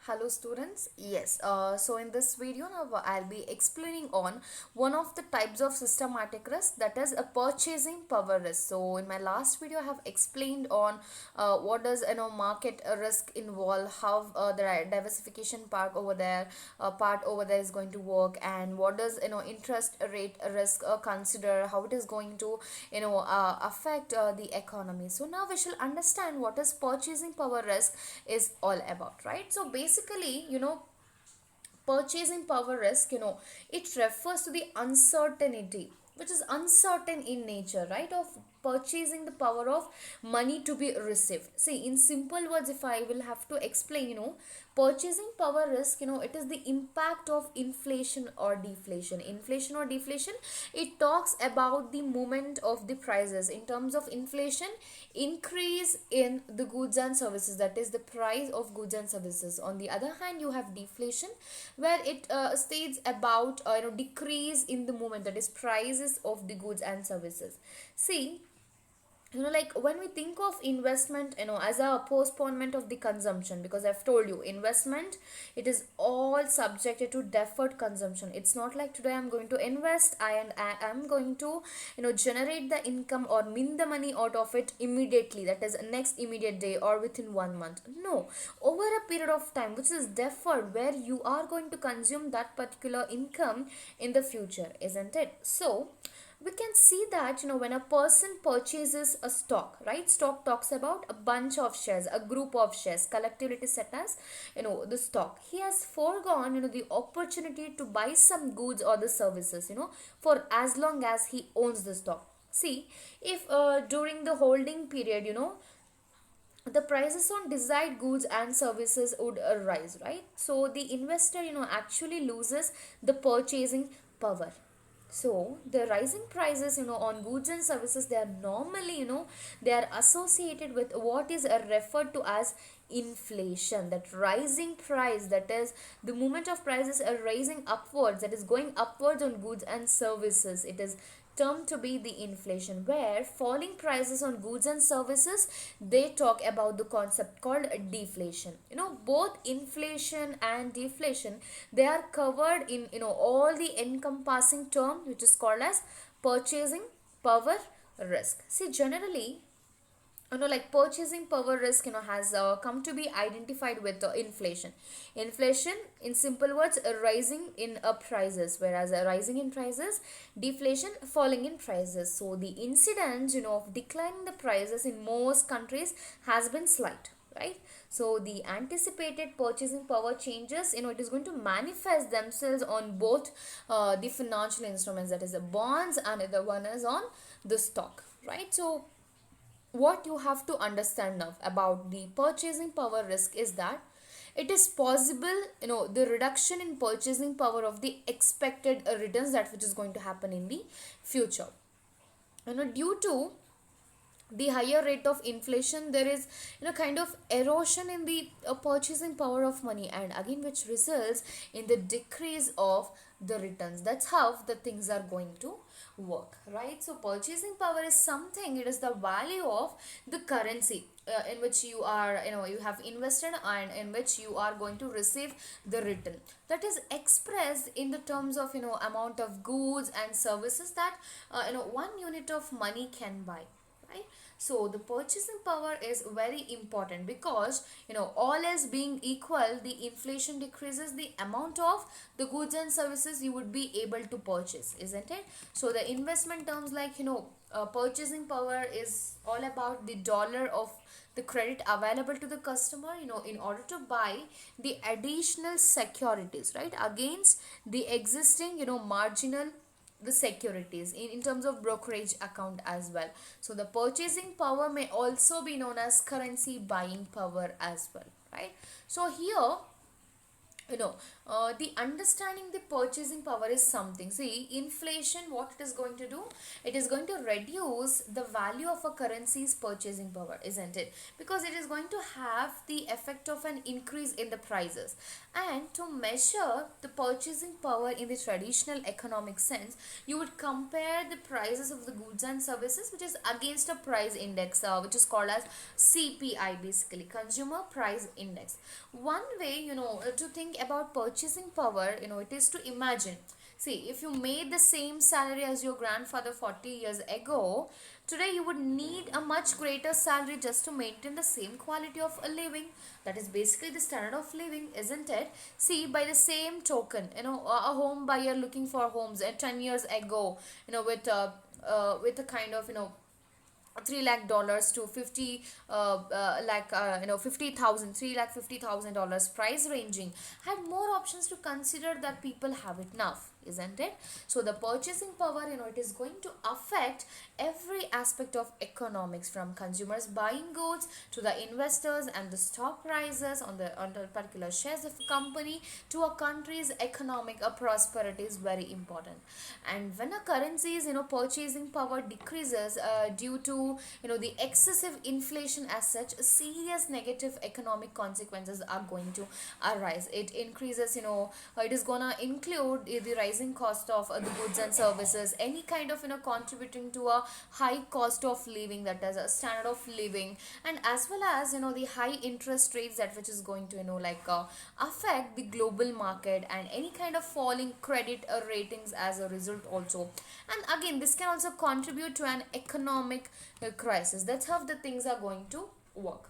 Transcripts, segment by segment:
Hello students, yes, so in this video now I'll be explaining on one of the types of systematic risk, that is a purchasing power risk. So in my last video I have explained on what does market risk involve, how the diversification part over there is going to work, and what does interest rate risk consider, how it is going to affect the economy. So now we shall understand what is purchasing power risk is all about, right? So basically, purchasing power risk, it refers to the uncertainty which is uncertain in nature, right, of purchasing the power of money to be received. See, in simple words, if I will have to explain, purchasing power risk, it is the impact of inflation or deflation. Inflation or deflation, it talks about the movement of the prices. In terms of inflation, increase in the goods and services, that is the price of goods and services. On the other hand, you have deflation, where it states about decrease in the movement, that is prices of the goods and services. See, like when we think of investment, as a postponement of the consumption, because I've told you investment, it is all subjected to deferred consumption. It's not like today I'm going to invest and I am going to generate the income or min the money out of it immediately, that is next immediate day or within 1 month. No, over a period of time which is deferred, where you are going to consume that particular income in the future, isn't it? So we can see that when a person purchases a stock, right, stock talks about a bunch of shares, a group of shares, collectively it is set as the stock. He has foregone the opportunity to buy some goods or the services, for as long as he owns the stock. See, if during the holding period, the prices on desired goods and services would rise, right, so the investor actually loses the purchasing power. So the rising prices on goods and services, they are normally they are associated with what is referred to as inflation. That rising price, that is the movement of prices are rising upwards, that is going upwards on goods and services, it is termed to be the inflation. Where falling prices on goods and services, they talk about the concept called deflation. Both inflation and deflation, they are covered in all the encompassing term which is called as purchasing power risk. See, generally, like purchasing power risk has come to be identified with inflation in simple words, rising in prices, whereas rising in prices, deflation, falling in prices. So the incidence of declining the prices in most countries has been slight, right? So the anticipated purchasing power changes, it is going to manifest themselves on both the financial instruments, that is the bonds, and the other one is on the stock, right? So what you have to understand now about the purchasing power risk is that it is possible, the reduction in purchasing power of the expected returns, that which is going to happen in the future, due to the higher rate of inflation. There is kind of erosion in the purchasing power of money, and again which results in the decrease of the returns. That's how the things are going to work, right? So purchasing power is something, it is the value of the currency in which you are, you have invested, and in which you are going to receive the return, that is expressed in the terms of amount of goods and services that 1 unit of money can buy, right? So the purchasing power is very important, because all else being equal, the inflation decreases the amount of the goods and services you would be able to purchase, isn't it? So the investment terms, like purchasing power is all about the dollar of the credit available to the customer, in order to buy the additional securities, right, against the existing marginal the securities in terms of brokerage account as well. So the purchasing power may also be known as currency buying power as well, right? So here you know the understanding the purchasing power is something. See, inflation, what it is going to do, it is going to reduce the value of a currency's purchasing power, isn't it? Because it is going to have the effect of an increase in the prices. And to measure the purchasing power in the traditional economic sense, you would compare the prices of the goods and services, which is against a price index, which is called as CPI, basically Consumer Price Index. One way, to think about purchasing power, it is to imagine. See, if you made the same salary as your grandfather 40 years ago, today you would need a much greater salary just to maintain the same quality of a living. That is basically the standard of living, isn't it? See, by the same token, a home buyer looking for homes 10 years ago, with a kind of, 3 lakh dollars to 50 lakh 50,000, 3 lakh 50,000 dollars price ranging, had more options to consider that people have it now, isn't it? So the purchasing power, it is going to affect every aspect of economics, from consumers buying goods to the investors and the stock prices on the particular shares of a company, to a country's economic prosperity is very important. And when a currency's purchasing power decreases due to the excessive inflation as such, serious negative economic consequences are going to arise. It increases, it is gonna include the rising cost of the goods and services, any kind of contributing to a high cost of living, that is a standard of living, and as well as the high interest rates, that which is going to affect the global market, and any kind of falling credit ratings as a result also. And again, this can also contribute to an economic crisis. That's how the things are going to work.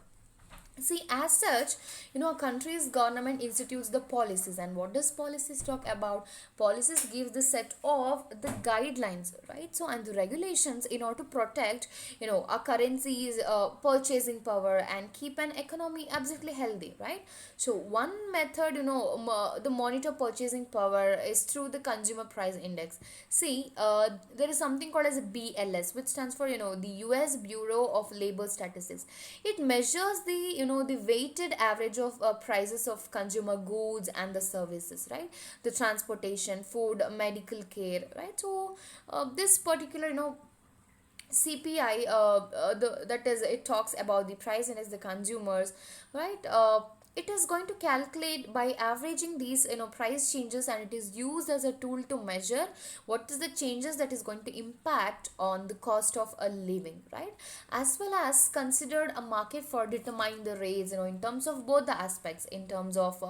See, as such, a country's government institutes the policies. And what does policies talk about? Policies give the set of the guidelines, right? So, and the regulations in order to protect, a currency's purchasing power and keep an economy absolutely healthy, right? So, one method, the monitor purchasing power is through the consumer price index. See, there is something called as a BLS, which stands for, the US Bureau of Labor Statistics. It measures the weighted average of prices of consumer goods and the services, right? The transportation, food, medical care, right? So this particular CPI, that is, it talks about the price and as the consumers, right? It is going to calculate by averaging these price changes, and it is used as a tool to measure what is the changes that is going to impact on the cost of a living, right? As well as considered a market for determining the rates, in terms of both the aspects, in terms of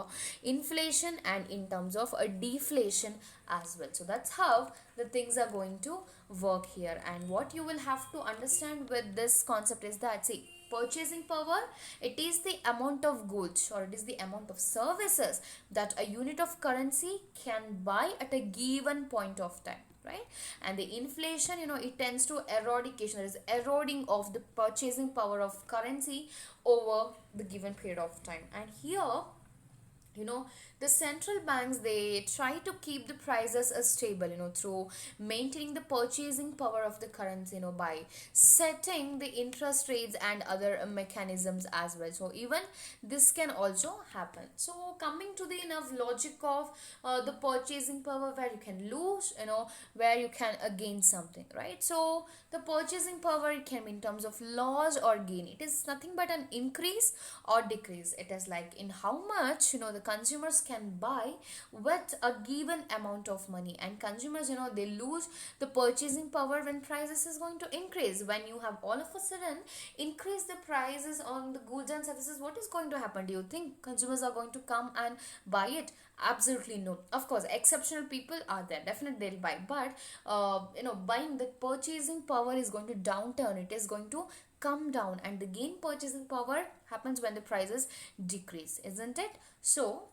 inflation and in terms of a deflation as well. So that's how the things are going to work here. And what you will have to understand with this concept is that, see, purchasing power, it is the amount of goods or it is the amount of services that a unit of currency can buy at a given point of time, right? And the inflation, it tends to eradication, that is eroding of the purchasing power of currency over the given period of time. And here, the central banks, they try to keep the prices stable, through maintaining the purchasing power of the currency, by setting the interest rates and other mechanisms as well. So even this can also happen. So coming to the enough logic of the purchasing power, where you can lose, where you can gain something, right? So the purchasing power, it can be in terms of loss or gain. It is nothing but an increase or decrease. It is like in how much the consumers can buy with a given amount of money. And consumers, they lose the purchasing power when prices is going to increase. When you have all of a sudden increase the prices on the goods and services, what is going to happen? Do you think consumers are going to come and buy it? Absolutely no. Of course, exceptional people are there, definitely they'll buy, but buying, the purchasing power is going to downturn, it is going to come down, and the gain purchasing power happens when the prices decrease, isn't it? So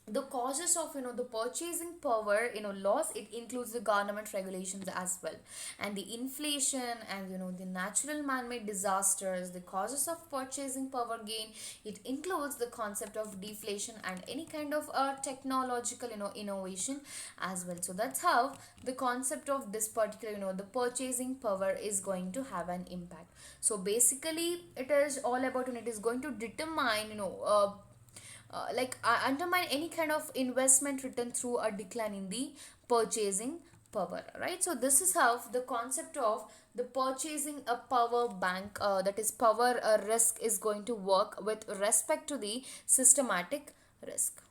the causes of the purchasing power loss, it includes the government regulations as well, and the inflation, and the natural man-made disasters. The causes of purchasing power gain, it includes the concept of deflation and any kind of technological innovation as well. So that's how the concept of this particular the purchasing power is going to have an impact. So basically it is all about it is going to determine undermine any kind of investment return through a decline in the purchasing power, right? So this is how the concept of the purchasing a power bank, that is power risk, is going to work with respect to the systematic risk.